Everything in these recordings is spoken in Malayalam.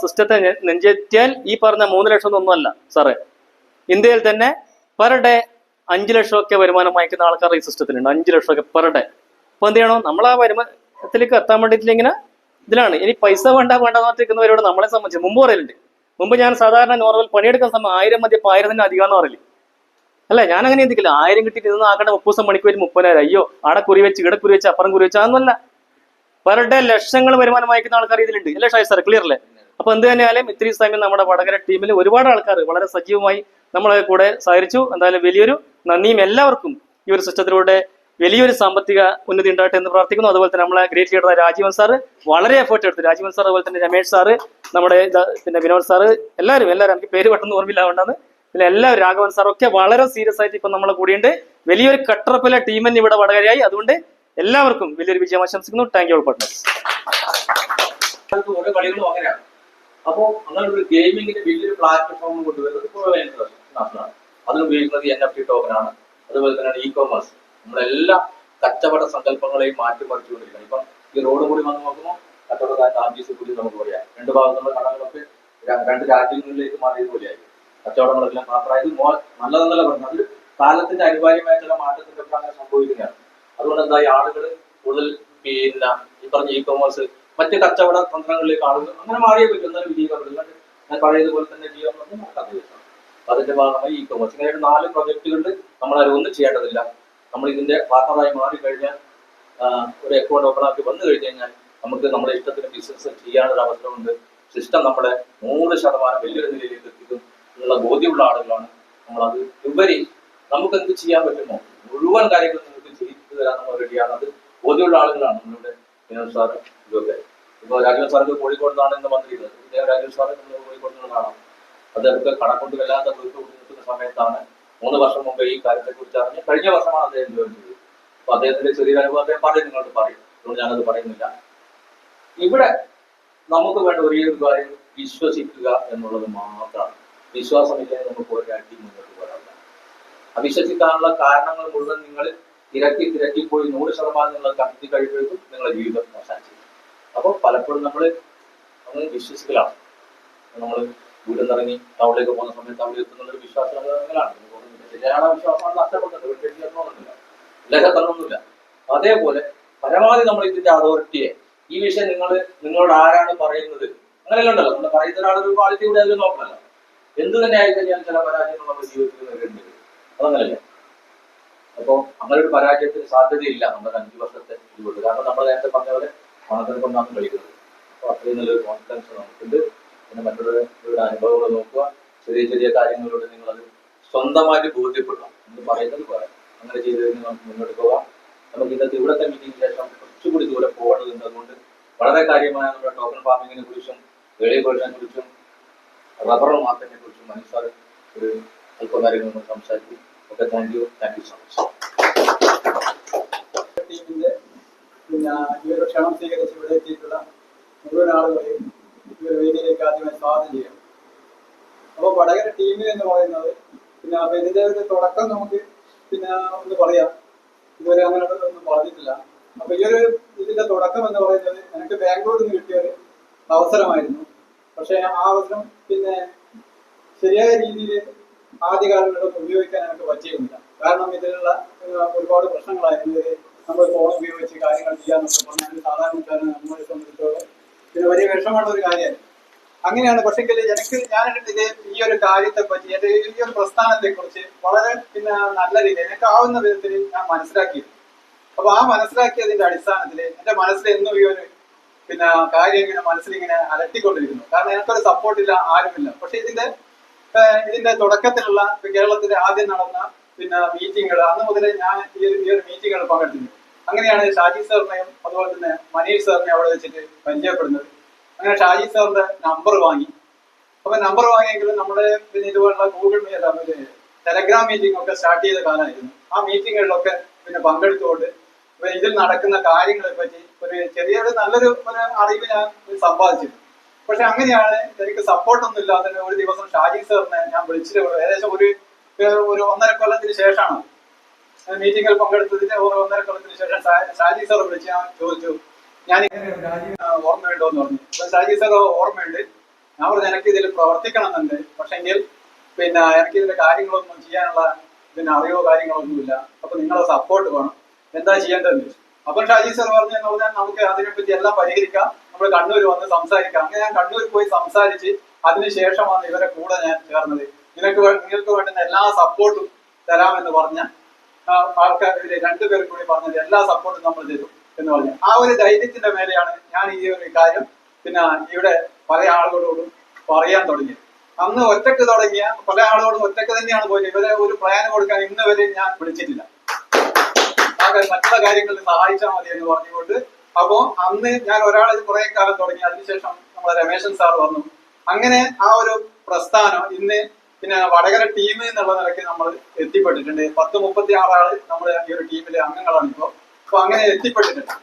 സിസ്റ്റത്തെ നെഞ്ചേറ്റിയാൽ ഈ പറഞ്ഞ 3 ലക്ഷം ഒന്നുമല്ല സാറേ. ഇന്ത്യയിൽ തന്നെ പെർ ഡേ 5 ലക്ഷമൊക്കെ വരുമാനം വാങ്ങിക്കുന്ന ആൾക്കാർ ഈ സിസ്റ്റത്തിലുണ്ട്. 5 ലക്ഷമൊക്കെ പെർ ഡേ. അപ്പൊ എന്ത് ചെയ്യണോ, നമ്മൾ ആ വരുമാനത്തിലേക്ക് എത്താൻ വേണ്ടിയിട്ട് ഇങ്ങനെ ഇതിലാണ്. ഇനി പൈസ വേണ്ടാന്നിരിക്കുന്നവരോട് നമ്മളെ സംബന്ധിച്ച് മുമ്പ് പറയലുണ്ട്. മുമ്പ് ഞാൻ സാധാരണ നോർമൽ പണിയെടുക്കുന്ന സമയം 1000 മതി, 1000 അധികം എന്ന് പറയില്ല. അല്ല, ഞാൻ അങ്ങനെ ചിന്തിക്കില്ല. 1000 കിട്ടിയിട്ട് ഇന്ന് ആക്കണ്ട 30 ദിവസം പണിക്ക് വരും 30,000. അയ്യോ, ആടെ കുറി വെച്ച് ഇവിടെ കുറി വെച്ച് അപ്പുറം കുറി വെച്ച് അതൊന്നുമല്ല. പെർ ഡേ ലക്ഷങ്ങൾ വരുമാനം വാങ്ങിക്കുന്ന ആൾക്കാർ ഇതിലുണ്ട്. അല്ലേ ഷായ് സാർ, ക്ലിയർ അല്ലേ? അപ്പൊ എന്ത് തന്നെയാലും ഇത്രയും സമയം നമ്മുടെ വടകര ടീമിൽ ഒരുപാട് ആൾക്കാർ വളരെ സജീവമായി നമ്മളെ കൂടെ സഹകരിച്ചു. എന്തായാലും വലിയൊരു നന്ദിയും എല്ലാവർക്കും. ഈ ഒരു സിസ്റ്റത്തിലൂടെ വലിയൊരു സാമ്പത്തിക ഉന്നതി ഉണ്ടാകട്ടെ എന്ന് പ്രാർത്ഥിക്കുന്നു. അതുപോലെ തന്നെ നമ്മളെ ഗ്രേറ്റ് ലീഡർ രാജീവൻ സാറ് വളരെ എഫേർട്ട് എടുത്തു. രാജീവൻ സാർ, അതുപോലെ തന്നെ രമേഷ് സാറ്, നമ്മുടെ പിന്നെ വിനോദ് സാറ്, എല്ലാവരും എനിക്ക് പേര് പെട്ടെന്ന് ഓർമ്മയില്ലാവുന്നതാണ്. പിന്നെ എല്ലാവരും, രാഘവൻ സാറൊക്കെ വളരെ സീരിയസ് ആയിട്ട് ഇപ്പൊ നമ്മളെ കൂടിയുണ്ട്. വലിയൊരു കട്ടറപ്പിലെ ടീം തന്നെ ഇവിടെ വടകരയായി. അതുകൊണ്ട് എല്ലാവർക്കും വലിയൊരു വിജയം ആശംസിക്കുന്നു. Thank you all partners. ഓരോ കളികളും അങ്ങനെയാണ്. അപ്പോ അങ്ങനെ ഒരു ഗെയിമിങ്ങിന്റെ വലിയൊരു പ്ലാറ്റ്ഫോം കൊണ്ടുവരുന്നത് നാഷണലാണ്. അതിന് ഉപയോഗിക്കുന്നത് NFT ടോക്കനാണ്. അതുപോലെ തന്നെയാണ് ഇ-കോമേഴ്സ്. നമ്മളെല്ലാ കച്ചവട സങ്കല്പങ്ങളെയും മാറ്റിമറിച്ചുകൊണ്ടിരിക്കണം. ഇപ്പം ഈ റോഡ് കൂടി വന്ന് നോക്കുമ്പോൾ കച്ചവടക്കാരൻ ആർജിസ് കൂടി നമുക്ക് പറയാം. 2 ഭാഗത്തുള്ള കടകളൊക്കെ 2 രാജ്യങ്ങളിലേക്ക് മാറിയതുപോലെയായി. കച്ചവടങ്ങളെല്ലാം മാത്രമായത് നല്ലതെന്നല്ല പറഞ്ഞത്. അത് കാലത്തിന്റെ അനിവാര്യമായ ചില മാറ്റത്തിന്റെ ഒക്കെ അങ്ങനെ സംഭവിക്കുകയാണ്. അതുകൊണ്ട് എന്താ, ഈ ആളുകൾ കൂടുതൽ പിന്നെ ഈ പറഞ്ഞ ഇ-കോമേഴ്സ് മറ്റ് കച്ചവട തന്ത്രങ്ങളിലേക്ക് ആളുകൾ അങ്ങനെ മാറിയേ പറ്റും. എന്നാലും വിജയിക്കപ്പെടും. ഞാൻ പഴയതുപോലെ തന്നെ ചെയ്യാമെന്ന് നടക്കാതെ വെച്ചാൽ അതിന്റെ ഭാഗമായി ഇ-കോമേഴ്സ് ഇങ്ങനെ 4 പ്രൊജക്ടുകളുണ്ട്. നമ്മളാരും ഒന്നും ചെയ്യേണ്ടതില്ല. നമ്മൾ ഇതിന്റെ പാർട്ണറായി മാറിക്കഴിഞ്ഞാൽ, ഒരു അക്കൗണ്ട് ഓപ്പൺ ആക്കി വന്നു കഴിഞ്ഞാൽ നമുക്ക് നമ്മുടെ ഇഷ്ടത്തിന് ബിസിനസ് ചെയ്യാനൊരു അവസരമുണ്ട്. സിസ്റ്റം നമ്മളെ 100% വലിയൊരു നിലയിലേക്ക് എത്തിക്കും എന്നുള്ള ബോധ്യമുള്ള ആളുകളാണ് നമ്മളത്. ഉപരി നമുക്ക് എന്ത് ചെയ്യാൻ പറ്റുമോ മുഴുവൻ കാര്യങ്ങൾ നിങ്ങൾക്ക് ചെയ്തു തരാൻ നമ്മൾ റെഡിയാണ്. അത് ബോധ്യമുള്ള ആളുകളാണ് നമ്മളുടെ വിനോദ് സാറ്. ഇതൊക്കെ ഇപ്പൊ രാജീവ് സാർക്ക് കോഴിക്കോട് നിന്നാണ് ഇന്ന് വന്നിരിക്കുന്നത്. രാജീവ് സാറ് നമ്മൾ കോഴിക്കോട് നിന്ന് കാണാം. അദ്ദേഹത്തെ കടക്കൊണ്ട് വല്ലാത്ത ദുരിതം നിൽക്കുന്ന സമയത്താണ് 3 വർഷം മുമ്പ് ഈ കാര്യത്തെ കുറിച്ച് അറിഞ്ഞ് കഴിഞ്ഞ വർഷമാണ് അദ്ദേഹം ജോയിൻ ചെയ്തത്. അപ്പൊ അദ്ദേഹത്തിന്റെ ചെറിയൊരു അനുഭവം അദ്ദേഹം നിങ്ങളോട് പറയും. അതുകൊണ്ട് ഞാനത് പറയുന്നില്ല. ഇവിടെ നമുക്ക് വേണ്ട ഒരേ ഒരു കാര്യം വിശ്വസിക്കുക എന്നുള്ളത് മാത്രമാണ്. വിശ്വാസമില്ലെങ്കിൽ നമുക്ക് ഒരു അടി മുന്നോട്ട് പോരാറില്ല. അവിശ്വസിക്കാനുള്ള കാരണങ്ങൾ മുഴുവൻ നിങ്ങൾ തിരക്കി പോയി 100% നിങ്ങൾ കണ്ടെത്തി കഴിയുമ്പോഴേക്കും നിങ്ങളുടെ ജീവിതം മോശം ചെയ്യും. അപ്പോൾ പലപ്പോഴും നമ്മൾ അങ്ങ് വിശ്വസിക്കലാണ്. നമ്മൾ വീട്ടിൽ നിന്നിറങ്ങി ടൗണിലേക്ക് പോകുന്ന സമയത്ത് അവിടെ എത്തുന്നുള്ളൊരു വിശ്വാസം അങ്ങനെയാണ്. ശരിയാണ്, വിശ്വാസമാണ് നഷ്ടപ്പെടുന്നുണ്ട്. തോന്നുന്നില്ല, ലഹത്തൊന്നുമില്ല. അതേപോലെ പരമാവധി നമ്മൾ ഇതിന്റെ അതോറിറ്റിയെ, ഈ വിഷയം നിങ്ങളോട് ആരാണ് പറയുന്നത് അങ്ങനെയല്ല ഉണ്ടല്ലോ. നമ്മൾ പറയുന്ന ഒരാളൊരു ക്വാളിറ്റി കൂടെ അതിൽ നോക്കണല്ലോ. എന്ത് തന്നെ ആയിക്കഴിഞ്ഞാൽ ചില പരാജയങ്ങൾ നമ്മുടെ ജീവിതത്തിൽ നേരിടേണ്ടി. അതങ്ങനല്ലേ? അപ്പോൾ അങ്ങനെ ഒരു പരാജയത്തിന് സാധ്യതയില്ല നമ്മുടെ 5 വർഷത്തെ ജീവിതത്തിൽ. കാരണം നമ്മൾ നേരത്തെ പറഞ്ഞ പോലെ പണത്തിനെ കൊണ്ടാണ് കളിക്കുന്നത്. അപ്പോൾ അത്രയും നല്ലൊരു കോൺഫിഡൻസ് നമുക്കുണ്ട്. പിന്നെ മറ്റുള്ളവരുടെ അനുഭവങ്ങൾ നോക്കുക. ചെറിയ കാര്യങ്ങളിലൂടെ നിങ്ങളത് സ്വന്തമായിട്ട് ബോധ്യപ്പെടുക എന്ന് പറയുന്നത് പോലെ അങ്ങനെ ചെയ്ത് കഴിഞ്ഞാൽ നമുക്ക് മുന്നോട്ട് പോകാം. നമുക്ക് ഇന്നത്തെ ഇവിടുത്തെ മീറ്റിംഗിന് ശേഷം കുറച്ചുകൂടി ദൂരെ പോകേണ്ടതുണ്ട്. അതുകൊണ്ട് വളരെ കാര്യമായ നമ്മുടെ ടോക്കൺ ഫാമിങ്ങിനെ കുറിച്ചും വേളി പേഴ്സിനെ കുറിച്ചും റബ്ബർ മാർക്കറ്റിനെ കുറിച്ചും മനസ്സിലാർ ഒരു അല്പകാര്യങ്ങൾ നമ്മൾ സംസാരിക്കും. Okay, thank you so much. ടീമിന്റെ പിന്നെ ഈ ഒരു ക്ഷണം സ്വീകരിച്ച് ഇവിടെ എത്തിയിട്ടുള്ള മുഴുവൻ ആളുകളെയും ഈ ഒരു വേദിയിലേക്ക് ആദ്യമായി സ്വാഗതം ചെയ്യാം. അപ്പോൾ വടകര ടീം എന്ന് പറയുന്നത് പിന്നെ അപ്പൊ ഇതിന്റെ ഒരു തുടക്കം നമുക്ക് പിന്നെ ഒന്ന് പറയാം. ഇതുവരെ അങ്ങനെ ഒന്നും പറഞ്ഞിട്ടില്ല. അപ്പൊ ഈ ഒരു ഇതിന്റെ തുടക്കം എന്ന് പറയുന്നത് എനിക്ക് ബാംഗ്ലൂരിൽ നിന്ന് കിട്ടിയ ഒരു അവസരമായിരുന്നു. പക്ഷെ ആ അവസരം പിന്നെ ശരിയായ രീതിയിൽ ആദ്യകാലങ്ങളിലൊന്നും ഉപയോഗിക്കാൻ എനിക്ക് പറ്റിയിരുന്നില്ല. കാരണം ഇതിലുള്ള ഒരുപാട് പ്രശ്നങ്ങളായിരുന്നു. നമ്മൾ ഫോൺ ഉപയോഗിച്ച് കാര്യങ്ങൾ ചെയ്യാന്നൊക്കെ പറഞ്ഞാൽ സാധാരണക്കാരന് നമ്മളെ സംബന്ധിച്ചോളം പിന്നെ വലിയ വിഷമമുള്ള ഒരു കാര്യമായിരുന്നു. അങ്ങനെയാണ്. പക്ഷെങ്കിൽ ഞാനിത് ഈ ഒരു കാര്യത്തെ പറ്റി ഈ ഒരു പ്രസ്ഥാനത്തെ കുറിച്ച് വളരെ പിന്നെ നല്ല രീതിയിൽ എനിക്ക് ആവുന്ന വിധത്തിൽ ഞാൻ മനസ്സിലാക്കിയിരുന്നു. അപ്പൊ ആ മനസ്സിലാക്കിയതിന്റെ അടിസ്ഥാനത്തിൽ എന്റെ മനസ്സിൽ എന്നും ഈ ഒരു പിന്നെ കാര്യം ഇങ്ങനെ മനസ്സിലിങ്ങനെ അലട്ടിക്കൊണ്ടിരിക്കുന്നു. കാരണം എനിക്കൊരു സപ്പോർട്ടില്ല, ആരുമില്ല. പക്ഷെ ഇതിന്റെ തുടക്കത്തിലുള്ള കേരളത്തിലെ ആദ്യം നടന്ന പിന്നെ മീറ്റിങ്ങുകൾ അന്ന് മുതലേ ഞാൻ ഈ ഒരു മീറ്റിങ്ങുകൾ പങ്കെടുത്തിരുന്നു. അങ്ങനെയാണ് ഷാജി സാറിനെയും അതുപോലെ തന്നെ മനീഷ് സാറിനെയും അവിടെ വെച്ചിട്ട് പരിചയപ്പെടുന്നത്. അങ്ങനെ ഷാജി സാറിന്റെ നമ്പർ വാങ്ങി. അപ്പൊ നമ്പർ വാങ്ങിയെങ്കിലും നമ്മുടെ പിന്നെ ഇതുപോലുള്ള ഗൂഗിൾ ടെലഗ്രാം മീറ്റിംഗ് ഒക്കെ സ്റ്റാർട്ട് ചെയ്ത കാലമായിരുന്നു. ആ മീറ്റിങ്ങുകളിലൊക്കെ പിന്നെ പങ്കെടുത്തുകൊണ്ട് ഇതിൽ നടക്കുന്ന കാര്യങ്ങളെ പറ്റി ഒരു ചെറിയൊരു നല്ലൊരു അറിവ് ഞാൻ സമ്പാദിച്ചിരുന്നു. പക്ഷെ അങ്ങനെയാണ് എനിക്ക് സപ്പോർട്ടൊന്നും ഇല്ലാതെ ഒരു ദിവസം ഷാജി സാറിനെ ഞാൻ വിളിച്ചിട്ട് ഏകദേശം ഒരു 1.5 കൊല്ലത്തിന് ശേഷമാണ് മീറ്റിങ്ങിൽ പങ്കെടുത്തതിന് 1.5 കൊല്ലത്തിന് ശേഷം ഷാജി സാർ വിളിച്ച് ഞാൻ ചോദിച്ചു, ഞാൻ രാജീവ് ഓർമ്മയുണ്ടോ എന്ന് പറഞ്ഞു. അപ്പൊ ഷാജി സാർ ഓർമ്മയുണ്ട്, ഞാൻ പറഞ്ഞു എനിക്ക് ഇതിൽ പ്രവർത്തിക്കണം എന്നുണ്ട്, പക്ഷെങ്കിൽ പിന്നെ എനിക്ക് ഇതിന്റെ കാര്യങ്ങളൊന്നും ചെയ്യാനുള്ള പിന്നെ അറിവോ കാര്യങ്ങളൊന്നുമില്ല. അപ്പൊ നിങ്ങളെ സപ്പോർട്ട് വേണം, എന്താ ചെയ്യേണ്ടതെന്ന് ചോദിച്ചു. അപ്പൊ ഷാജി സർ പറഞ്ഞെന്ന് പറഞ്ഞാൽ നമുക്ക് അതിനെപ്പറ്റി എല്ലാം പരിഹരിക്കാം, നമ്മൾ കണ്ണൂർ വന്ന് സംസാരിക്കാം. അങ്ങനെ ഞാൻ കണ്ണൂർ പോയി സംസാരിച്ച് അതിനുശേഷമാണ് ഇവരെ കൂടെ ഞാൻ ചേർന്നത്. നിങ്ങൾക്ക് വേണ്ടുന്ന എല്ലാ സപ്പോർട്ടും തരാമെന്ന് പറഞ്ഞ ആൾക്കാർ രണ്ടുപേരും കൂടി പറഞ്ഞത് എല്ലാ സപ്പോർട്ടും നമ്മൾ തരും എന്ന് പറഞ്ഞു. ആ ഒരു ധൈര്യത്തിന്റെ മേലെയാണ് ഞാൻ ഈ ഒരു കാര്യം പിന്നെ ഇവിടെ പല ആളുകളോടും പറയാൻ തുടങ്ങിയത്. അന്ന് ഒറ്റക്ക് തുടങ്ങിയ പല ആളുകളോടും ഒറ്റക്ക് തന്നെയാണ് പോയത്. ഇവരെ ഒരു പ്ലാൻ കൊടുക്കാൻ ഇന്ന് വരെ ഞാൻ വിളിച്ചിട്ടില്ല. മറ്റുള്ള കാര്യങ്ങളിൽ സഹായിച്ചാൽ മതി എന്ന് പറഞ്ഞുകൊണ്ട്. അപ്പോ അന്ന് ഞാൻ ഒരാളെ കുറെ കാലം തുടങ്ങി, അതിനുശേഷം നമ്മളെ രമേശൻ സാർ വന്നു. അങ്ങനെ ആ ഒരു പ്രസ്ഥാനം ഇന്ന് പിന്നെ വടകര ടീം എന്നുള്ള നിലയ്ക്ക് നമ്മൾ എത്തിപ്പെട്ടിട്ടുണ്ട്. 10-36 ആള് നമ്മുടെ ഈ ഒരു ടീമിലെ അംഗങ്ങളാണ് ഇപ്പോ. അപ്പൊ അങ്ങനെ എത്തിപ്പെട്ടിട്ടുണ്ട്.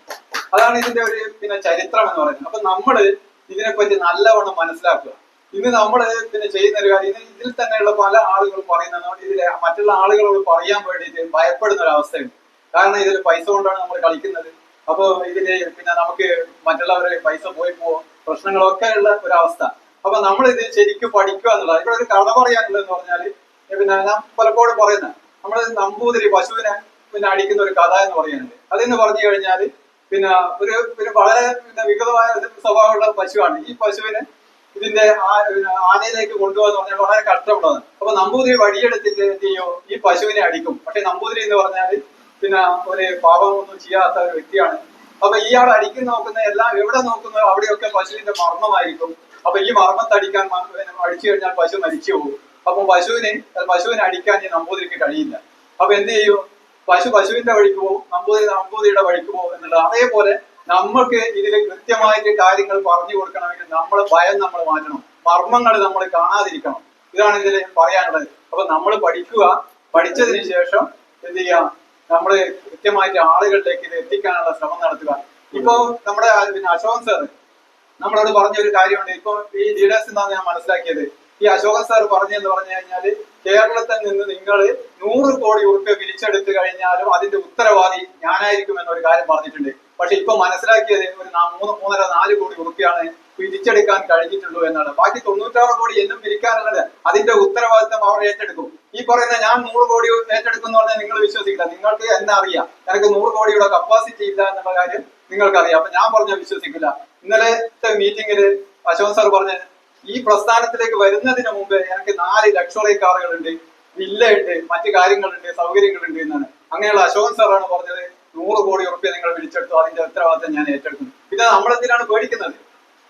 അതാണ് ഇതിന്റെ ഒരു പിന്നെ ചരിത്രം എന്ന് പറയുന്നത്. അപ്പൊ നമ്മള് ഇതിനെപ്പറ്റി നല്ലവണ്ണം മനസ്സിലാക്കുക. ഇന്ന് നമ്മള് പിന്നെ ചെയ്യുന്ന ഒരു കാര്യം, ഇതിൽ തന്നെയുള്ള പല ആളുകളും പറയുന്നതുകൊണ്ട് ഇതിലെ മറ്റുള്ള ആളുകളോട് പറയാൻ വേണ്ടിയിട്ട് ഭയപ്പെടുന്ന ഒരു അവസ്ഥയുണ്ട്. കാരണം ഇതിൽ പൈസ കൊണ്ടാണ് നമ്മൾ കളിക്കുന്നത്. അപ്പൊ ഇതില് പിന്നെ നമുക്ക് മറ്റുള്ളവരെ പൈസ പോയി പ്രശ്നങ്ങളൊക്കെ ഉള്ള ഒരു അവസ്ഥ. അപ്പൊ നമ്മൾ ഇത് ശരിക്കും പഠിക്കുക എന്നുള്ളത്. ഇവിടെ ഒരു കഥ പറയാനുള്ളതെന്ന് പറഞ്ഞാല് പിന്നെ ഞാൻ പലപ്പോഴും പറയുന്നത്, നമ്മള് നമ്പൂതിരി പശുവിനെ പിന്നെ അടിക്കുന്ന ഒരു കഥ എന്ന് പറയുന്നുണ്ട്. അതെന്ന് പറഞ്ഞു കഴിഞ്ഞാല് പിന്നെ ഒരു വളരെ പിന്നെ വികൃതമായ സ്വഭാവമുള്ള പശുവാണ്. ഈ പശുവിന് ഇതിന്റെ ആനയിലേക്ക് കൊണ്ടുപോകാന്ന് പറഞ്ഞാൽ വളരെ കഷ്ടമുള്ളതാണ്. അപ്പൊ നമ്പൂതിരി വടിയെടുത്തിട്ട് എന്ത് ചെയ്യോ, ഈ പശുവിനെ അടിക്കും. പക്ഷെ നമ്പൂതിരി എന്ന് പറഞ്ഞാല് പിന്നെ ഒരു പാപമൊന്നും ചെയ്യാത്ത ഒരു വ്യക്തിയാണ്. അപ്പൊ ഇയാൾ അടിക്കുന്ന നോക്കുന്ന എല്ലാം എവിടെ നോക്കുന്നോ അവിടെയൊക്കെ പശുവിന്റെ മർമ്മമായിരിക്കും. അപ്പൊ ഈ മർമ്മത്തടിക്കാൻ അടിച്ചു കഴിഞ്ഞാൽ പശു മരിച്ചു പോകും. അപ്പൊ പശുവിനെ അടിക്കാൻ ഈ നമ്പൂതിരിക്ക് കഴിയില്ല. അപ്പൊ എന്ത് ചെയ്യും, പശുവിന്റെ വഴിക്ക് പോകും, നമ്പൂതിരിയുടെ വഴിക്ക് പോകും എന്നുള്ളത്. അതേപോലെ നമ്മൾക്ക് ഇതിൽ കൃത്യമായിട്ട് കാര്യങ്ങൾ പറഞ്ഞു കൊടുക്കണമെങ്കിൽ നമ്മളെ ഭയം നമ്മൾ മാറ്റണം, മർമ്മങ്ങൾ നമ്മൾ കാണാതിരിക്കണം. ഇതാണ് ഇതിൽ പറയാനുള്ളത്. അപ്പൊ നമ്മൾ പഠിക്കുക, പഠിച്ചതിന് ശേഷം എന്ത് ചെയ്യാം, നമ്മള് കൃത്യമായിട്ട് ആളുകളിലേക്ക് ഇത് എത്തിക്കാനുള്ള ശ്രമം നടത്തുക. ഇപ്പൊ നമ്മുടെ പിന്നെ അശോകൻ സാർ നമ്മളോട് പറഞ്ഞ ഒരു കാര്യമുണ്ട്. ഇപ്പൊ ഈ ലീഡേഴ്സ് എന്നാണ് ഞാൻ മനസ്സിലാക്കിയത്. ഈ അശോകൻ സാർ പറഞ്ഞെന്ന് പറഞ്ഞു കഴിഞ്ഞാല് കേരളത്തിൽ നിന്ന് നിങ്ങൾ 100 കോടി ഉറുപ്പ്യ പിരിച്ചെടുത്തു കഴിഞ്ഞാലും അതിന്റെ ഉത്തരവാദി ഞാനായിരിക്കും എന്നൊരു കാര്യം പറഞ്ഞിട്ടുണ്ട്. പക്ഷെ ഇപ്പൊ മനസ്സിലാക്കിയത് ഒരു 3.5-4 കോടി ഉറുപ്പ്യാണ് പിരിച്ചെടുക്കാൻ കഴിഞ്ഞിട്ടുള്ളൂ എന്നാണ്. ബാക്കി 96 കോടി എന്നും പിരിക്കാനുള്ളത് അതിന്റെ ഉത്തരവാദിത്തം അവർ ഏറ്റെടുക്കും. ഈ പറയുന്ന ഞാൻ 100 കോടി ഏറ്റെടുക്കും എന്ന് പറഞ്ഞാൽ നിങ്ങൾ വിശ്വസിക്കില്ല. നിങ്ങൾക്ക് എന്നെ അറിയാം, എനിക്ക് 100 കോടിയുടെ കപ്പാസിറ്റി ഇല്ല എന്നുള്ള കാര്യം നിങ്ങൾക്കറിയാം. അപ്പൊ ഞാൻ പറഞ്ഞാൽ വിശ്വസിക്കില്ല. ഇന്നലത്തെ മീറ്റിംഗില് അശോകൻ സാർ പറഞ്ഞ ഈ പ്രസ്ഥാനത്തിലേക്ക് വരുന്നതിന് മുമ്പ് എനിക്ക് 4 ലക്ഷറി കാറുകളുണ്ട്, വില്ല ഉണ്ട്, മറ്റു കാര്യങ്ങളുണ്ട്, സൗകര്യങ്ങളുണ്ട് എന്നാണ്. അങ്ങനെയുള്ള അശോകൻ സാറാണ് പറഞ്ഞത് 100 കോടി ഉറുപ്പ്യ നിങ്ങൾ വിളിച്ചെടുത്തു, അതിന്റെ ഉത്തരവാദിത്തം ഞാൻ ഏറ്റെടുക്കുന്നു. പിന്നെ നമ്മളെന്തിനാണ് പേടിക്കുന്നത്?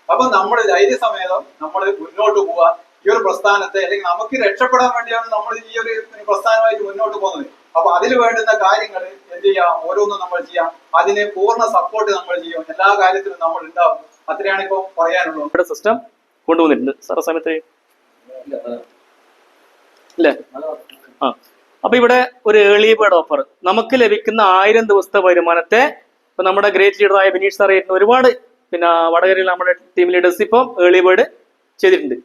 അപ്പൊ നമ്മൾ ധൈര്യസമേതം നമ്മൾ മുന്നോട്ട് പോവാൻ ഈ ഒരു പ്രസ്ഥാനത്തെ, അല്ലെങ്കിൽ നമുക്ക് രക്ഷപ്പെടാൻ വേണ്ടിയാണ് നമ്മൾ ഈ ഒരു പ്രസ്ഥാനമായിട്ട് മുന്നോട്ട് പോകുന്നത്. അപ്പൊ അതിൽ വേണ്ടുന്ന കാര്യങ്ങൾ എന്ത് ചെയ്യാം, ഓരോന്നും നമ്മൾ ചെയ്യാം. അതിന് പൂർണ്ണ സപ്പോർട്ട് നമ്മൾ ചെയ്യും, എല്ലാ കാര്യത്തിലും നമ്മൾ ഉണ്ടാവും. അത്രയാണ് ഇപ്പൊ പറയാനുള്ളത്. സിസ്റ്റം കൊണ്ടുവന്നിട്ടുണ്ട് സാർ സമയത്ത് അല്ലേ? ആ, അപ്പൊ ഇവിടെ ഒരു ഏർലി ബേർഡ് ഓഫർ നമുക്ക് ലഭിക്കുന്ന 1000 ദിവസത്തെ വരുമാനത്തെ ഇപ്പൊ നമ്മുടെ ഗ്രേറ്റ് ലീഡറായ ബിനീഷ് സാർ ഒരുപാട് പിന്നെ വടകരയിൽ നമ്മുടെ ടീം ലീഡേഴ്സ് ഇപ്പം ഏർലി ബേർഡ് ചെയ്തിട്ടുണ്ട്.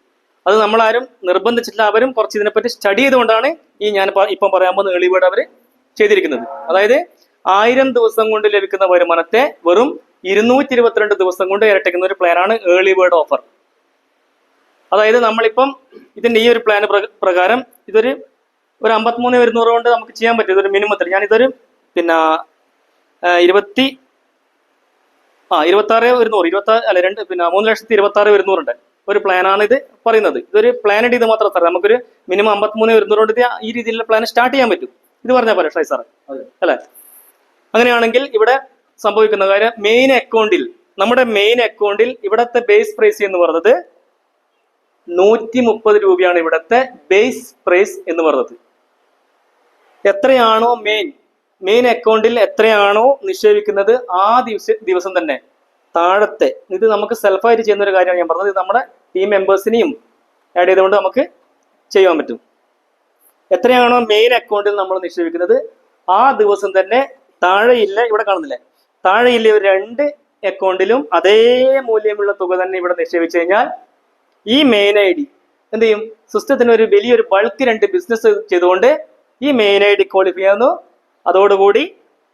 അത് നമ്മളാരും നിർബന്ധിച്ചിട്ടില്ല, അവരും കുറച്ച് ഇതിനെപ്പറ്റി സ്റ്റഡി ചെയ്തുകൊണ്ടാണ് ഈ ഞാൻ ഇപ്പം പറയാൻ പോകുന്ന ഏർലി ബേർഡ് അവർ ചെയ്തിരിക്കുന്നത്. അതായത് 1000 ദിവസം കൊണ്ട് ലഭിക്കുന്ന വരുമാനത്തെ വെറും 222 ദിവസം കൊണ്ട് ഇരട്ടിക്കുന്ന ഒരു പ്ലാനാണ് ഏർലി ബേർഡ് ഓഫർ. അതായത് നമ്മളിപ്പം ഇതിന്റെ ഈ ഒരു പ്ലാൻ പ്രകാരം ഇതൊരു 53,100 കൊണ്ട് നമുക്ക് ചെയ്യാൻ പറ്റും. ഇതൊരു മിനിമത്തിൽ ഞാനിതൊരു പിന്നെ 3,26,100 ഒരു പ്ലാനാണ് ഇത് പറയുന്നത്. ഇതൊരു പ്ലാൻ ഇത് മാത്രം സാർ നമുക്കൊരു മിനിമം 53,100 കൊണ്ട് ഈ രീതിയിലുള്ള പ്ലാൻ സ്റ്റാർട്ട് ചെയ്യാൻ പറ്റും. ഇത് പറഞ്ഞാൽ പോലെ ഷായ് സാറ് അല്ലെ? അങ്ങനെയാണെങ്കിൽ ഇവിടെ സംഭവിക്കുന്ന കാര്യം, നമ്മുടെ മെയിൻ അക്കൗണ്ടിൽ ഇവിടത്തെ ബേസ് പ്രൈസ് എന്ന് പറയുന്നത് 130 രൂപയാണ്. ഇവിടത്തെ ബേസ് പ്രൈസ് എന്ന് പറയുന്നത് എത്രയാണോ മെയിൻ അക്കൗണ്ടിൽ എത്രയാണോ നിക്ഷേപിക്കുന്നത് ആ ദിവസം തന്നെ താഴത്തെ, ഇത് നമുക്ക് സെൽഫായിട്ട് ചെയ്യുന്ന ഒരു കാര്യമാണ് ഞാൻ പറഞ്ഞത്. ഇത് നമ്മുടെ ടീം മെമ്പേഴ്സിനെയും ആഡ് ചെയ്തുകൊണ്ട് നമുക്ക് ചെയ്യാൻ പറ്റും. എത്രയാണോ മെയിൻ അക്കൗണ്ടിൽ നമ്മൾ നിക്ഷേപിക്കുന്നത് ആ ദിവസം തന്നെ താഴെയില്ല, ഇവിടെ കാണുന്നില്ലേ, താഴെയില്ല 2 അക്കൗണ്ടിലും അതേ മൂല്യമുള്ള തുക തന്നെ ഇവിടെ നിക്ഷേപിച്ചു കഴിഞ്ഞാൽ ഈ മെയിൻ ഐ ഡി എന്ത് ചെയ്യും, സിസ്റ്റത്തിന് ഒരു വലിയൊരു ബൾക്ക് 2 ബിസിനസ് ചെയ്തുകൊണ്ട് ഈ മെയിൻ ഐ ഡി ക്വാളിഫൈ ചെയ്യുന്നു. അതോടുകൂടി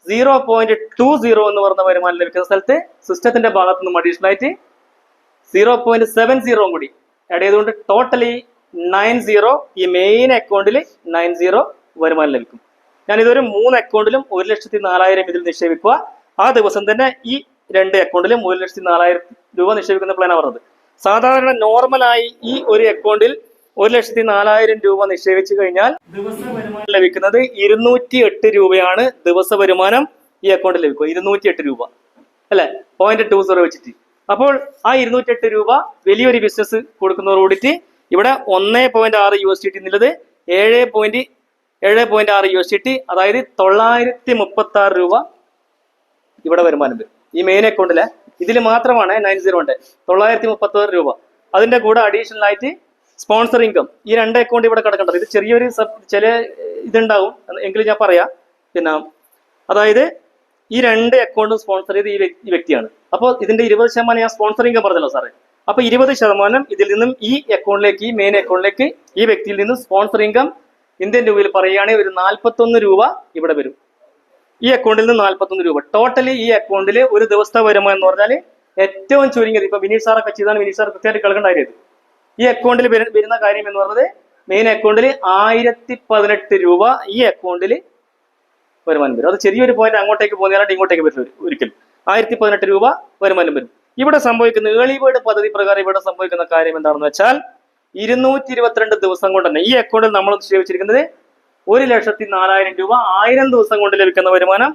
0.20 എന്ന് പറഞ്ഞ വരുമാനം ലഭിക്കുന്ന സ്ഥലത്ത് സിസ്റ്റത്തിന്റെ ഭാഗത്തു നിന്നും അഡീഷണൽ ആയിട്ട് 0.70 കൂടി ആഡ് ചെയ്തുകൊണ്ട് ടോട്ടലി 90 ഈ മെയിൻ അക്കൗണ്ടിൽ 90 വരുമാനം ലഭിക്കും. ഞാൻ ഇതൊരു 3 അക്കൗണ്ടിലും 1,04,000 ഇതിൽ നിക്ഷേപിക്കുക. ആ ദിവസം തന്നെ ഈ 2 അക്കൗണ്ടിലും 1,04,000 രൂപ നിക്ഷേപിക്കുന്ന പ്ലാനാണ് പറഞ്ഞത്. സാധാരണ നോർമലായി ഈ ഒരു അക്കൗണ്ടിൽ 1,04,000 രൂപ നിക്ഷേപിച്ചു കഴിഞ്ഞാൽ ദിവസ വരുമാനം ലഭിക്കുന്നത് 208 രൂപയാണ്. ദിവസ വരുമാനം ഈ അക്കൗണ്ടിൽ ലഭിക്കുക 208 രൂപ അല്ലെ, 0.20 വെച്ചിട്ട്. അപ്പോൾ ആ 208 രൂപ വലിയൊരു ബിസിനസ് കൊടുക്കുന്നതോടുകൂടിയിട്ട് ഇവിടെ 1.6 USDT എന്നുള്ളത് 7.6 USDT, അതായത് 936 രൂപ ഇവിടെ വരുമാനം വരും. ഈ മെയിൻ അക്കൗണ്ടിലെ ഇതിൽ മാത്രമാണ് 90 ഉണ്ട് 936 രൂപ. അതിന്റെ കൂടെ അഡീഷണൽ ആയിട്ട് സ്പോൺസർ ഇൻകം ഈ 2 അക്കൗണ്ട് ഇവിടെ കിടക്കേണ്ടത്. ഇത് ചെറിയൊരു ചില ഇതുണ്ടാവും എങ്കിലും ഞാൻ പറയാം. പിന്നെ അതായത് ഈ 2 അക്കൗണ്ടും സ്പോൺസർ ചെയ്ത് ഈ വ്യക്തിയാണ്. അപ്പോൾ ഇതിന്റെ 20% ഞാൻ സ്പോൺസർ ഇൻകം പറഞ്ഞല്ലോ സാറേ. അപ്പൊ 20% ഇതിൽ നിന്നും ഈ അക്കൗണ്ടിലേക്ക്, ഈ മെയിൻ അക്കൗണ്ടിലേക്ക് ഈ വ്യക്തിയിൽ നിന്നും സ്പോൺസർ ഇൻകം ഇന്ത്യൻ രൂപയിൽ പറയുകയാണെങ്കിൽ ഒരു 41 രൂപ ഇവിടെ വരും. ഈ അക്കൗണ്ടിൽ നിന്ന് 41 രൂപ. ടോട്ടലി ഈ അക്കൗണ്ടിൽ ഒരു ദിവസത്തെ വരുമാനം എന്ന് പറഞ്ഞാൽ ഏറ്റവും ചുരുങ്ങിയത്, ഇപ്പൊ വിനീത് സാറൊക്കെ ചെയ്താണ്, വിനീത് സാർ കൃത്യമായിട്ട് കളിക്കേണ്ട കാര്യം. ഈ അക്കൗണ്ടിൽ വരുന്ന കാര്യം എന്ന് പറയുന്നത് മെയിൻ അക്കൗണ്ടിൽ 1018 രൂപ ഈ അക്കൗണ്ടിൽ വരുമാനം വരും. അത് ചെറിയൊരു പോയിന്റ് അങ്ങോട്ടേക്ക് പോകുന്നതിനായിട്ട് ഇങ്ങോട്ടേക്ക് വരും. ഒരിക്കലും 1018 രൂപ വരുമാനം വരും. ഇവിടെ സംഭവിക്കുന്ന ഏർലി ബേർഡ് പദ്ധതി പ്രകാരം ഇവിടെ സംഭവിക്കുന്ന കാര്യം എന്താണെന്ന് വെച്ചാൽ 222 ദിവസം കൊണ്ട് തന്നെ ഈ അക്കൗണ്ടിൽ നമ്മൾ നിക്ഷേപിച്ചിരിക്കുന്നത് 1,04,000 രൂപ 1000 ദിവസം കൊണ്ട് ലഭിക്കുന്ന വരുമാനം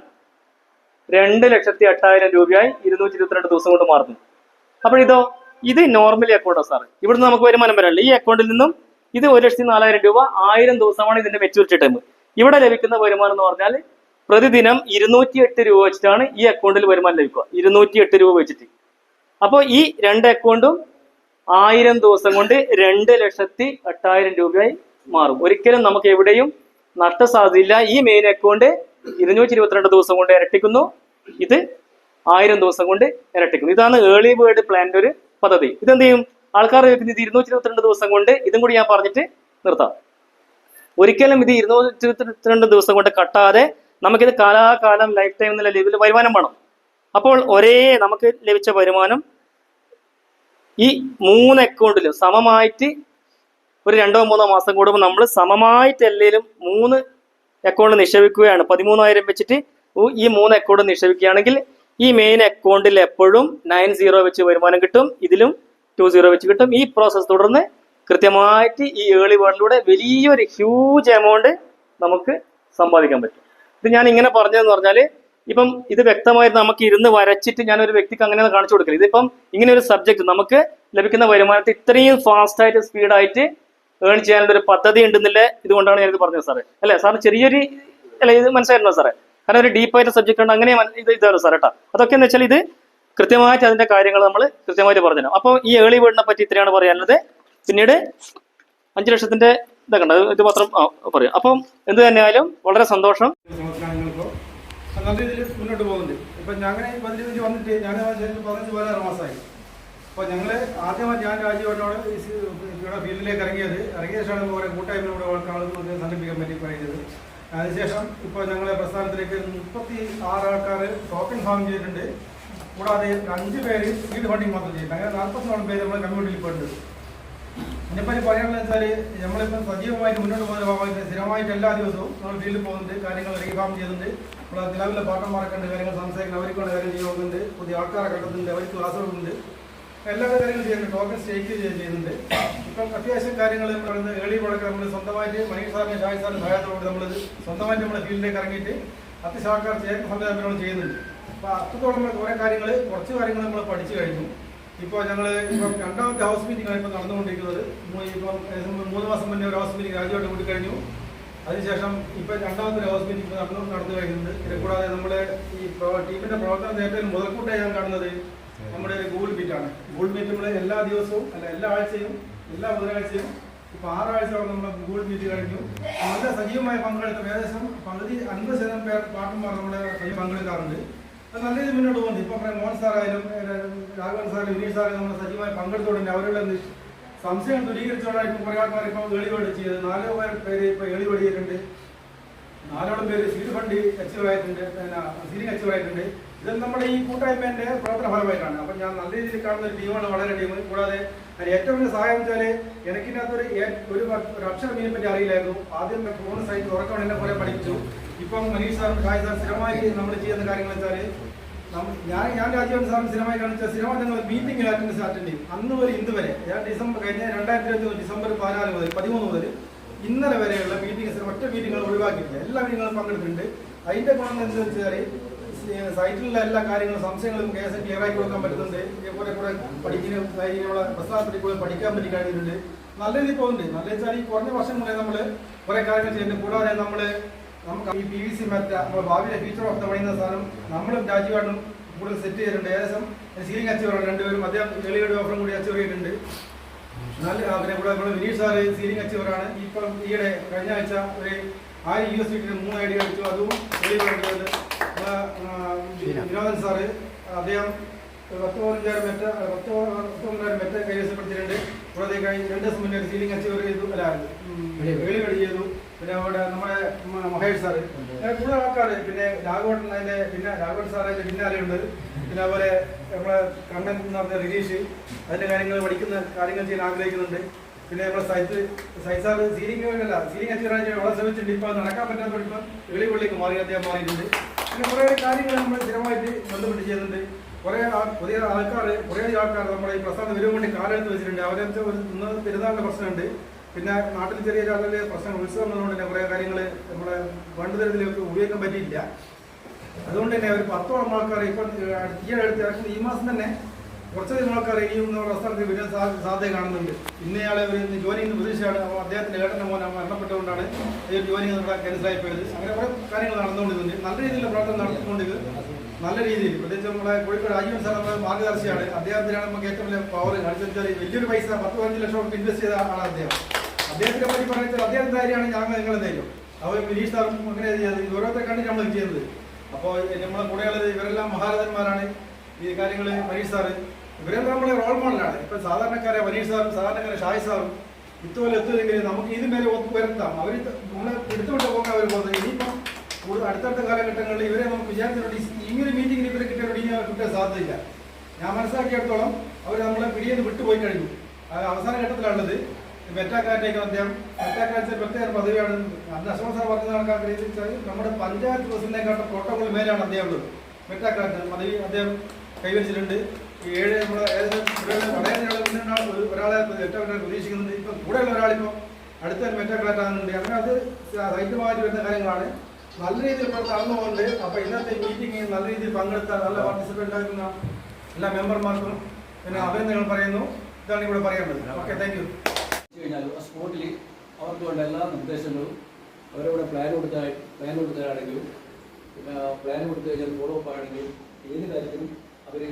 2,08,000 രൂപയായി 222 ദിവസം കൊണ്ട് മാറുന്നു. അപ്പോൾ ഇത് നോർമലി അക്കൗണ്ടാണ് സാറ്. ഇവിടുന്ന് നമുക്ക് വരുമാനം വരാനില്ല. ഈ അക്കൗണ്ടിൽ നിന്നും ഇത് 1,04,000 രൂപ 1000 ദിവസമാണ് ഇതിന്റെ മെച്യൂരിറ്റി ടൈം. ഇവിടെ ലഭിക്കുന്ന വരുമാനം എന്ന് പറഞ്ഞാൽ പ്രതിദിനം 208 രൂപ വെച്ചിട്ടാണ് ഈ അക്കൗണ്ടിൽ വരുമാനം ലഭിക്കുക. 208 രൂപ വെച്ചിട്ട്. അപ്പോൾ ഈ 2 അക്കൗണ്ടും 1000 ദിവസം കൊണ്ട് 2,08,000 രൂപയായി മാറും. ഒരിക്കലും നമുക്ക് എവിടെയും നഷ്ടസാധ്യതയില്ല. ഈ മെയിൻ അക്കൗണ്ട് 222 ദിവസം കൊണ്ട് ഇരട്ടിക്കുന്നു, ഇത് 1000 ദിവസം കൊണ്ട് ഇരട്ടിക്കുന്നു. ഇതാണ് ഏർലി ബേർഡ് പ്ലാനിന്റെ ഒരു പദ്ധതി. ഇതെന്ത് ചെയ്യും, ആൾക്കാർ ചോദിക്കുന്നത് 222 ദിവസം കൊണ്ട്, ഇതും കൂടി ഞാൻ പറഞ്ഞിട്ട് നിർത്താം. ഒരിക്കലും ഇത് 222 ദിവസം കൊണ്ട് കട്ടാതെ നമുക്കിത് കാലാകാലം ലൈഫ് ടൈം എന്നുള്ള ലെവലിൽ വരുമാനം വേണം. അപ്പോൾ ഒരേ നമുക്ക് ലഭിച്ച വരുമാനം ഈ 3 അക്കൗണ്ടിലും സമമായിട്ട് ഒരു 2-3 മാസം കൂടുമ്പോൾ നമ്മൾ സമമായിട്ട് എല്ലാവരും 3 അക്കൗണ്ട് നിക്ഷേപിക്കുകയാണ്. 13,000 വെച്ചിട്ട് ഈ 3 അക്കൗണ്ട് നിക്ഷേപിക്കുകയാണെങ്കിൽ ഈ മെയിൻ അക്കൗണ്ടിൽ എപ്പോഴും 90 വെച്ച് വരുമാനം കിട്ടും, ഇതിലും 20 വെച്ച് കിട്ടും. ഈ പ്രോസസ്സ് തുടർന്ന് കൃത്യമായിട്ട് ഈ ഏർലി ബേർഡിലൂടെ വലിയൊരു ഹ്യൂജ് എമൗണ്ട് നമുക്ക് സമ്പാദിക്കാൻ പറ്റും. ഇത് ഞാൻ ഇങ്ങനെ പറഞ്ഞതെന്ന് പറഞ്ഞാൽ ഇപ്പം ഇത് വ്യക്തമായിട്ട് നമുക്ക് ഇരുന്ന് വരച്ചിട്ട് ഞാനൊരു വ്യക്തിക്ക് അങ്ങനെ കാണിച്ചു കൊടുക്കില്ല. ഇതിപ്പം ഇങ്ങനെ ഒരു സബ്ജക്ട് നമുക്ക് ലഭിക്കുന്ന വരുമാനത്തെ ഇത്രയും ഫാസ്റ്റായിട്ട് സ്പീഡായിട്ട് ഏൺ ചെയ്യാനുള്ള ഒരു പദ്ധതി ഉണ്ടെന്നില്ല. ഇതുകൊണ്ടാണ് ഞാനിത് പറഞ്ഞത് സാറേ. അല്ലെ സാറിന് ചെറിയൊരു ഇത് മനസ്സിലായിരുന്നോ സാറേ? കാരണം ഒരു ഡീപ്പായിട്ട് സബ്ജക്ട് ഉണ്ട്, അങ്ങനെ ഇതാണ് സാർ കേട്ടോ. അതൊക്കെ എന്ന് വെച്ചാൽ ഇത് കൃത്യമായിട്ട് അതിന്റെ കാര്യങ്ങൾ നമ്മൾ കൃത്യമായിട്ട് പറഞ്ഞു. അപ്പോൾ ഈ ഏർലി ബേർഡിനെ പറ്റി ഇത്രയാണ് പറയാനുള്ളത്. പിന്നീട് 5 ലക്ഷത്തിന്റെ ഇതൊക്കെ ഉണ്ട്, ഇത് മാത്രം പറയാം. അപ്പം എന്ത് തന്നെയായാലും വളരെ സന്തോഷം. നല്ല രീതിയിൽ മുന്നോട്ട് പോകുന്നുണ്ട്. ഇപ്പം ഞങ്ങനെ 15 വന്നിട്ട് ഞാൻ 15-16 മാസമായി. അപ്പോൾ ഞങ്ങൾ ആദ്യമായി ഞാൻ രാജീവനോട് ഇവിടെ ഫീൽഡിലേക്ക് ഇറങ്ങിയ ശേഷമാണ് ഓരോ കൂട്ടായ്മയിലൂടെ ആളുകൾ സംഘടിപ്പിക്കാൻ പറ്റി പറയുന്നത്. അതിനുശേഷം ഇപ്പോൾ ഞങ്ങളെ പ്രസ്ഥാനത്തിലേക്ക് 36 ആൾക്കാർ ടോക്കൺ ഫാം ചെയ്തിട്ടുണ്ട്. കൂടാതെ 5 പേര് സീഡ് ഫണ്ടിങ് മാത്രം ചെയ്തിട്ടുണ്ട്. അങ്ങനെ 40 പേര് നമ്മുടെ കമ്മ്യൂണിറ്റിയിൽ പോയിട്ടുണ്ട്. ഇതിനെപ്പറ്റി പറയാനുള്ളത് വെച്ചാൽ നമ്മളിപ്പം സജീവമായിട്ട് മുന്നോട്ട് പോകുന്ന ഭാഗമായിട്ട് സ്ഥിരമായിട്ട് എല്ലാ ദിവസവും നമ്മൾ ഫീൽഡിൽ പോകുന്നുണ്ട്, കാര്യങ്ങൾ റീഫാം ചെയ്യുന്നുണ്ട്. നമ്മൾ നിലവിലെ പാർട്ടന്മാരൊക്കെ കാര്യങ്ങൾ സംസാരിക്കുന്നത്, അവർക്കുള്ള കാര്യം ചെയ്യുന്നുണ്ട്, പുതിയ ആൾക്കാരെ കണ്ടെത്തുന്നുണ്ട്, അവർക്ക് ക്ലാസ്സുകളുണ്ട്, എല്ലാ കാര്യങ്ങളും ചെയ്യുന്നുണ്ട്, ടോക്കൺ സ്റ്റേക്ക് ചെയ്യുന്നുണ്ട്. ഇപ്പം അത്യാവശ്യം കാര്യങ്ങൾ പറയുന്നത് ഏർലി ബേർഡൊക്കെ നമ്മൾ സ്വന്തമായിട്ട് മനീഷ് സാറിന് ഷാഹിദ് സാറിന് സഹായത്തോടെ നമ്മൾ സ്വന്തമായിട്ട് നമ്മുടെ ഫീൽഡിലേക്ക് ഇറങ്ങിയിട്ട് അത്യാവശ്യം ആൾക്കാർ സംവിധാനം ചെയ്യുന്നുണ്ട്. അപ്പോൾ അത്രത്തോളം കുറേ കാര്യങ്ങൾ കുറച്ച് കാര്യങ്ങൾ നമ്മൾ പഠിച്ചു കഴിഞ്ഞു. ഇപ്പോൾ ഞങ്ങൾ ഇപ്പം 2ാമത്തെ ഹൗസ് മീറ്റിംഗാണ് ഇപ്പോൾ നടന്നുകൊണ്ടിരിക്കുന്നത്. ഇപ്പം 3 മാസം മുന്നേ ഒരു ഹൗസ് മീറ്റിംഗ് രാജ്യമായിട്ട് കൂടി കഴിഞ്ഞു. അതിനുശേഷം ഇപ്പം 2ാമത്തെ ഹൗസ് മീറ്റിംഗ് നടന്നു കഴിഞ്ഞിട്ടുണ്ട്. ഇത് കൂടാതെ നമ്മുടെ ഈ ടീമിന്റെ പ്രവർത്തനം ഏറ്റവും മുതൽക്കൂട്ടായി ഞാൻ കാണുന്നത് നമ്മുടെ ഒരു ഗൂഗിൾ മീറ്റാണ്. ഗൂഗിൾ മീറ്റ് നമ്മൾ എല്ലാ ദിവസവും അല്ല എല്ലാ ആഴ്ചയും എല്ലാ ബുധനാഴ്ചയും ഇപ്പോൾ 6 ആഴ്ചയോളം നമ്മൾ ഗൂഗിൾ മീറ്റ് കഴിഞ്ഞു. നല്ല സജീവമായി പങ്കെടുത്ത ഏകദേശം 50% പേർ പാർട്ടന്മാർ നമ്മുടെ പങ്കെടുക്കാറുണ്ട്. നല്ല രീതിയിൽ മുന്നോട്ട് പോകുന്നുണ്ട്. ഇപ്പം മോഹൻ സാറായാലും രാഘവൻ സാറും വിനീഷ് സാറും നമ്മൾ സജീവമായി പങ്കെടുത്തുകൊണ്ട് അവരുടെ സംശയം ദൂരീകരിച്ചുകൊണ്ടാണ് ഇപ്പോൾ കുറേ ആൾക്കാർ ഇപ്പോൾ ഏർലി ബേർഡ് ചെയ്തത്. 4 പേര് ഇപ്പോൾ ഏർലി ബേർഡ് ചെയ്തിട്ടുണ്ട്. 4 പേര് സീഡ് ഫണ്ട് അച്ചീവ് ആയിട്ടുണ്ട്, പിന്നെ സീലിംഗ് അച്ചീവ് ആയിട്ടുണ്ട്. ഇതെല്ലാം നമ്മുടെ ഈ കൂട്ടായ്മേന്റെ പ്രവർത്തന ഫലമായിട്ടാണ്. അപ്പം ഞാൻ നല്ല രീതിയിൽ കാണുന്ന ഒരു ടീമാണ് വളരെ ടീം. കൂടാതെ അതിന് ഏറ്റവും വലിയ സഹായം വെച്ചാൽ എനിക്കിനകത്തൊരു ഒരു അക്ഷരം ഇതിനെ പറ്റി അറിയില്ലായിരുന്നു. ആദ്യം ഫോൺ സൈറ്റ് തുറക്കാൻ എന്നെ കുറെ പഠിപ്പിച്ചു. ഇപ്പം മനീഷ് സാറും ഷായ് സാർ സ്ഥിരമായി നമ്മൾ ചെയ്യുന്ന കാര്യങ്ങൾ വെച്ചാൽ ഞാൻ രാജീവൻ സാറിന് സ്ഥിരമായി കാണിച്ച സ്ഥിരമായി ഞങ്ങൾ മീറ്റിംഗിൽ അറ്റൻഡ് ചെയ്യും. അന്ന് മുതൽ ഇന്ന് വരെ ഞാൻ കഴിഞ്ഞ 2021 ഡിസംബർ 14 മുതൽ 13 മുതൽ ഇന്നലെ വരെയുള്ള മീറ്റിംഗ്സ് ഒറ്റ മീറ്റിങ്ങുകൾ ഒഴിവാക്കിയിട്ടില്ല. എല്ലാ മീറ്റിങ്ങുകളും പങ്കെടുത്തിട്ടുണ്ട്. അതിന്റെ ഗുണം എന്താ വെച്ചാൽ സൈറ്റിലുള്ള എല്ലാ കാര്യങ്ങളും സംശയങ്ങളും കേസ് ക്ലിയർ ആക്കി കൊടുക്കാൻ പറ്റുന്നുണ്ട്. കുറെ പഠിക്കുന്ന പ്രസ്ഥാനത്തിൽ പോയി പഠിക്കാൻ പറ്റി കഴിഞ്ഞിട്ടുണ്ട്. നല്ല രീതിയിൽ പോകുന്നുണ്ട്. നല്ല വെച്ചാൽ ഈ കുറഞ്ഞ വർഷം മുതലേ നമ്മൾ കുറെ കാര്യങ്ങൾ ചെയ്യുന്നുണ്ട്. കൂടാതെ നമുക്ക് ഈ PVC മെറ്റ നമ്മൾ ഭാവിയിലെ ഫീച്ചർ ഓഫ് ദ പണിയുന്ന സാധനം നമ്മളും രാജീവായിട്ടും കൂടുതൽ സെറ്റ് ചെയ്തിട്ടുണ്ട്. ഏകദേശം സീലിംഗ് അച്ചീവറാണ് രണ്ടുപേരും. അദ്ദേഹം എളിയുടെ ഓഫറും കൂടി അച്ചീവ് ചെയ്തിട്ടുണ്ട്. നല്ല അതിനെ കൂടെ നമ്മൾ വിനീഷ് സാറ് സീലിംഗ് അച്ചീവറാണ്. ഇപ്പം ഈയിടെ കഴിഞ്ഞ ആഴ്ച ഒരു USDT 3 ഐഡിയ അടിച്ചു. അതും വിനോദൻ സാറ് അദ്ദേഹം 19,000 മെറ്റ കൈവശപ്പെടുത്തിയിട്ടുണ്ട്. കൂടാതെ 2 ദിവസം മുന്നേ സീലിംഗ് അച്ചീവർ ചെയ്തു, വെളിവെടി ചെയ്തു. പിന്നെ അവിടെ നമ്മുടെ മഹേഷ് സാറ്, കൂടുതൽ ആൾക്കാർ. പിന്നെ രാഘവൻ സാർ അതിന്റെ പിന്നാലെയുണ്ട്. പിന്നെ അതുപോലെ നമ്മളെ കണ്ണൻ എന്ന് പറഞ്ഞ റിലീഷ് അതിന്റെ കാര്യങ്ങൾ പഠിക്കുന്ന കാര്യങ്ങൾ ചെയ്യാൻ ആഗ്രഹിക്കുന്നുണ്ട്. പിന്നെ നമ്മുടെ സൈസാർ സീലിംഗ് അച്ചീവറായിട്ട് വളരെ ശ്രമിച്ചിട്ടുണ്ട്. ഇപ്പൊ നടക്കാൻ പറ്റാത്തപ്പോൾ ഇപ്പം വെളിപള്ളിക്ക് അദ്ദേഹം മാറിയിട്ടുണ്ട്. പിന്നെ കുറെ കാര്യങ്ങൾ നമ്മൾ സ്ഥിരമായിട്ട് ബന്ധപ്പെട്ട് ചെയ്യുന്നുണ്ട്. പുതിയ ആൾക്കാർ നമ്മുടെ ഈ പ്രസ്ഥാനം വരും വേണ്ടി കാലെടുത്ത് വെച്ചിട്ടുണ്ട്. അവരെ ഒരു പെരുന്നാളിന്റെ പ്രശ്നമുണ്ട്. പിന്നെ നാട്ടിൽ ചെറിയ പ്രശ്നങ്ങൾ ഉത്സവങ്ങളുകൊണ്ട് തന്നെ കുറേ കാര്യങ്ങൾ നമ്മുടെ പണ്ട് തരത്തിലേക്ക് ഉപയോഗിക്കാൻ പറ്റിയില്ല. അതുകൊണ്ട് തന്നെ ഒരു 10ഓളം ആൾക്കാർ ഇപ്പം ഈയിടെ ഈ മാസം തന്നെ കുറച്ചധികം ആൾക്കാർ ഇനിയും പ്രസ്ഥാനത്തിൽ വരുന്ന സാധ്യത കാണുന്നുണ്ട്. ഇന്നയാളെ ഒരു ജോലിയിൽ നിന്ന് പ്രതീക്ഷയാണ്. അദ്ദേഹത്തിന്റെ ഏട്ടന്റെ മോൻ മരണപ്പെട്ടുകൊണ്ടാണ് ഈ ജോലി നമ്മുടെ ക്യാൻസലായി പോയത്. അങ്ങനെ കുറെ കാര്യങ്ങൾ നടന്നുകൊണ്ടിരുന്നുണ്ട്. നല്ല രീതിയിലുള്ള പ്രവർത്തനം നടത്തിക്കൊണ്ടിരിക്കുന്നത് നല്ല രീതിയിൽ. പ്രത്യേകിച്ച് നമ്മുടെ കോഴിക്കോട് രാജീവൻ സാർ നമ്മുടെ മാർഗദർശിയാണ്. അദ്ദേഹത്തിനാണ് നമുക്ക് ഏറ്റവും വലിയ പവർ കാണിച്ചാൽ വലിയൊരു പൈസ 10-15 ലക്ഷം ഇൻവെസ്റ്റ് ചെയ്ത ആളാണ് അദ്ദേഹം. അദ്ദേഹത്തിനെ പറ്റി പറഞ്ഞാൽ അദ്ദേഹത്തിന്റെ കാര്യമാണ് ഞങ്ങൾ നിങ്ങളെ ധൈര്യം. അവർ വിനീഷ് സാറും അങ്ങനെ ചെയ്യുന്നത് ഓരോരുത്തരെ കണ്ടിട്ട് നമ്മൾ ചെയ്യുന്നത്. അപ്പോൾ നമ്മളെ കൂടെയുള്ളത് ഇവരെല്ലാം മഹാരഥന്മാരാണ്. ഈ കാര്യങ്ങൾ മനീഷ് സാറ് ഇവരെല്ലാം നമ്മളെ റോൾ മോഡലാണ്. ഇപ്പം സാധാരണക്കാരെ മനീഷ് സാറും സാധാരണക്കാരെ ഷായ് സാറും ഇതുപോലെ എത്തുമെങ്കിൽ നമുക്ക് ഇതിന് മേലെ ഉയർത്താം. അവർ നമ്മളെ എടുത്തുകൊണ്ട് പോകാൻ അവർ പോകുന്നത്. ഇനിയിപ്പം അടുത്തടുത്ത കാലഘട്ടങ്ങളിൽ ഇവരെ നമുക്ക് വിചാരിച്ചിട്ടുണ്ട് ഇങ്ങനെ മീറ്റിങ്ങിന് ഇവരെ കിട്ടിയോട് ഇനി കിട്ടാൻ സാധ്യതയില്ല. ഞാൻ മനസ്സിലാക്കിയിടത്തോളം അവർ നമ്മളെ പിടിയെന്ന് വിട്ടുപോയി കഴിഞ്ഞു. അവസാന ഘട്ടത്തിലുള്ളത് മെറ്റാക്കാറ്റേക്ക് അദ്ദേഹം മെറ്റാക്കാറ്റ് പ്രത്യേക പദവിയാണ്. അന്ന് അശോക് സാർ പറഞ്ഞ കണക്കാക്കി വെച്ചാൽ നമ്മുടെ പഞ്ചായത്ത് പ്രസിഡന്റിനെക്കാട്ടും പ്രോട്ടോകോൾ മേലാണ് അദ്ദേഹം ഉള്ളത്. മെറ്റാക്കാറ്റ് പദവി അദ്ദേഹം കൈവരിച്ചിട്ടുണ്ട്. 7 നമ്മൾ ഒരാളെ ഏറ്റവും പ്രതീക്ഷിക്കുന്നുണ്ട്. ഇപ്പം കൂടെയുള്ള ഒരാളിപ്പോൾ അടുത്ത മെറ്റാക്കാറ്റ് ആകുന്നുണ്ട്. അങ്ങനെ അത് സൈറ്റുമായിട്ട് വരുന്ന കാര്യങ്ങളാണ്. നല്ല രീതിയിൽ നടന്നു പോകുന്നുണ്ട്. അപ്പോൾ ഇന്നത്തെ മീറ്റിംഗ് നല്ല രീതിയിൽ പങ്കെടുത്ത നല്ല പാർട്ടിസിപ്പേറ്റ് ആക്കുന്ന എല്ലാ മെമ്പർമാർക്കും പിന്നെ അഭിനന്ദനങ്ങൾ പറയുന്നു. ഇതാണ് ഇവിടെ പറയേണ്ടത്. Okay, thank you. കഴിഞ്ഞാൽ ആ സ്പോട്ടിൽ അവർക്ക് വേണ്ട എല്ലാ നിർദ്ദേശങ്ങളും അവരവിടെ പ്ലാൻ കൊടുത്തതാണെങ്കിലും പിന്നെ പ്ലാൻ കൊടുത്തു കഴിഞ്ഞാൽ ഫോളോ അപ്പ് ആണെങ്കിലും ഏത് കാര്യത്തിലും അവർ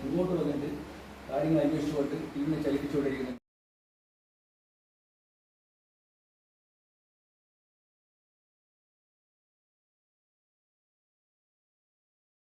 ഇങ്ങോട്ട് വന്നിട്ട് കാര്യങ്ങൾ അന്വേഷിച്ചുകൊണ്ട് ടീമിനെ ചലിപ്പിച്ചുകൊണ്ടിരിക്കുന്നു.